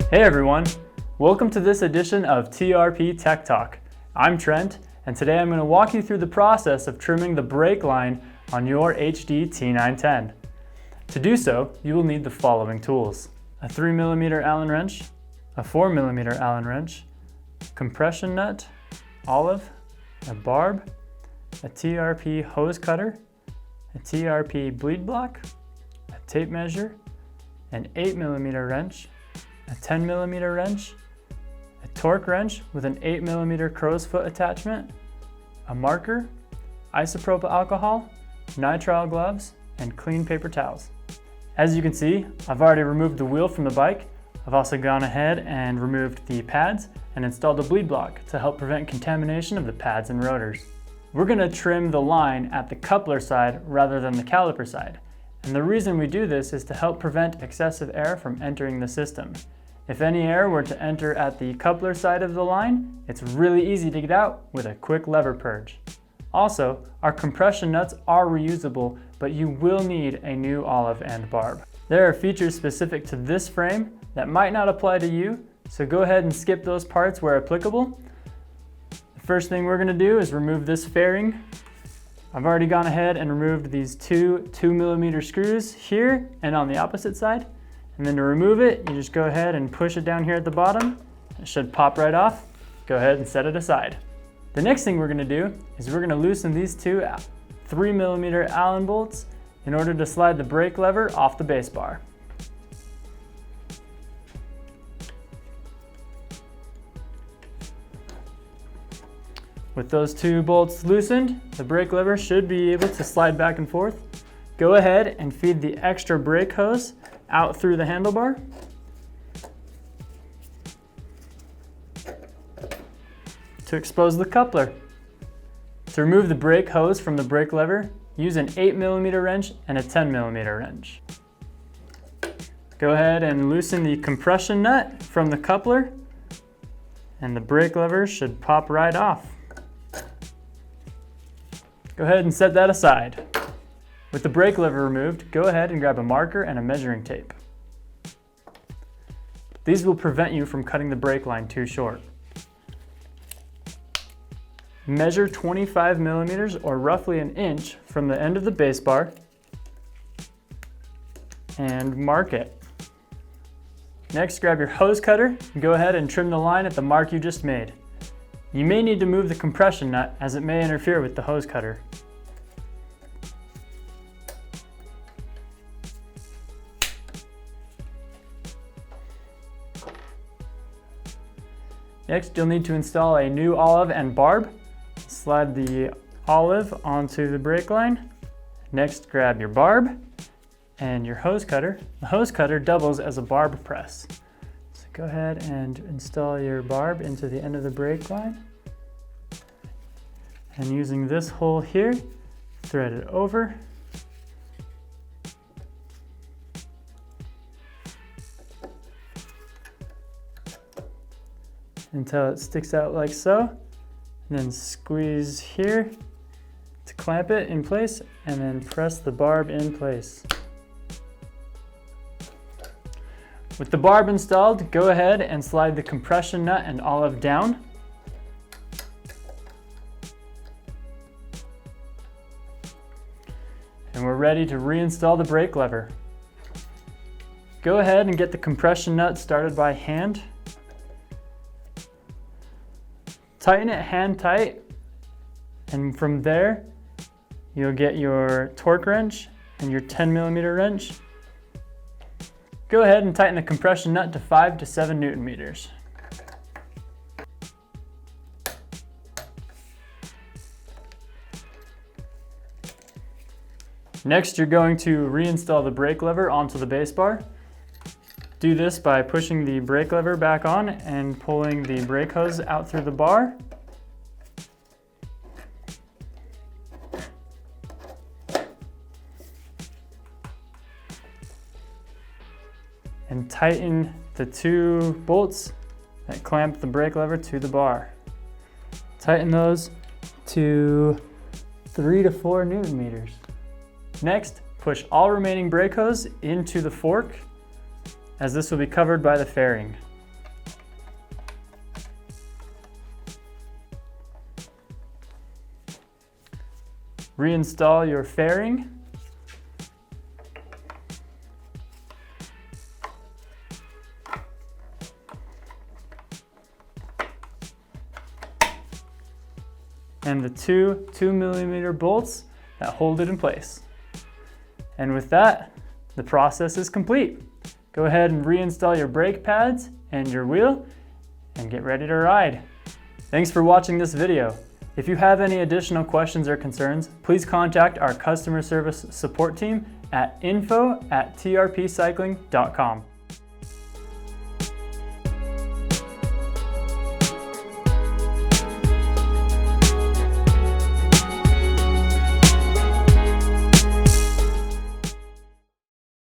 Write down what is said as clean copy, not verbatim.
Hey everyone, welcome to this edition of TRP Tech Talk. I'm Trent, and today I'm going to walk you through the process of trimming the brake line on your HD-T910. To do so, you will need the following tools: a 3mm Allen wrench, a 4mm Allen wrench, compression nut, olive, a barb, a TRP hose cutter, a TRP bleed block, a tape measure, an 8mm wrench, a 10mm wrench, a torque wrench with an 8mm crow's foot attachment, a marker, isopropyl alcohol, nitrile gloves, and clean paper towels. As you can see, I've already removed the wheel from the bike. I've also gone ahead and removed the pads and installed a bleed block to help prevent contamination of the pads and rotors. We're going to trim the line at the coupler side rather than the caliper side. And the reason we do this is to help prevent excessive air from entering the system. If any air were to enter at the coupler side of the line, it's really easy to get out with a quick lever purge. Also, our compression nuts are reusable, but you will need a new olive and barb. There are features specific to this frame that might not apply to you, so go ahead and skip those parts where applicable. The first thing we're going to do is remove this fairing. I've already gone ahead and removed these two 2mm screws here and on the opposite side. And then to remove it, you just go ahead and push it down here at the bottom. It should pop right off. Go ahead and set it aside. The next thing we're going to do is we're going to loosen these two 3mm Allen bolts in order to slide the brake lever off the base bar. With those two bolts loosened, the brake lever should be able to slide back and forth. Go ahead and feed the extra brake hose out through the handlebar. To expose the coupler. To remove the brake hose from the brake lever, use an 8mm wrench and a 10mm wrench. Go ahead and loosen the compression nut from the coupler, and the brake lever should pop right off. Go ahead and set that aside. With the brake lever removed, go ahead and grab a marker and a measuring tape. These will prevent you from cutting the brake line too short. Measure 25mm or roughly an inch from the end of the base bar and mark it. Next, grab your hose cutter and go ahead and trim the line at the mark you just made. You may need to move the compression nut as it may interfere with the hose cutter. Next, you'll need to install a new olive and barb. Slide the olive onto the brake line. Next, grab your barb and your hose cutter. The hose cutter doubles as a barb press. So go ahead and install your barb into the end of the brake line. And using this hole here, thread it over. Until it sticks out like so, and then squeeze here to clamp it in place, and then press the barb in place. With the barb installed, go ahead and slide the compression nut and olive down. And we're ready to reinstall the brake lever. Go ahead and get the compression nut started by hand. Tighten it hand tight, and from there you'll get your torque wrench and your 10mm wrench. Go ahead and tighten the compression nut to 5 to 7 Newton meters. Next, you're going to reinstall the brake lever onto the base bar. Do this by pushing the brake lever back on and pulling the brake hose out through the bar. And tighten the two bolts that clamp the brake lever to the bar. Tighten those to 3 to 4 Newton meters. Next, push all remaining brake hose into the fork, as this will be covered by the fairing. reinstall your fairing. And the two 2mm bolts that hold it in place. And with that, the process is complete. Go ahead and reinstall your brake pads and your wheel and get ready to ride. Thanks for watching this video. If you have any additional questions or concerns, please contact our customer service support team at info@trpcycling.com.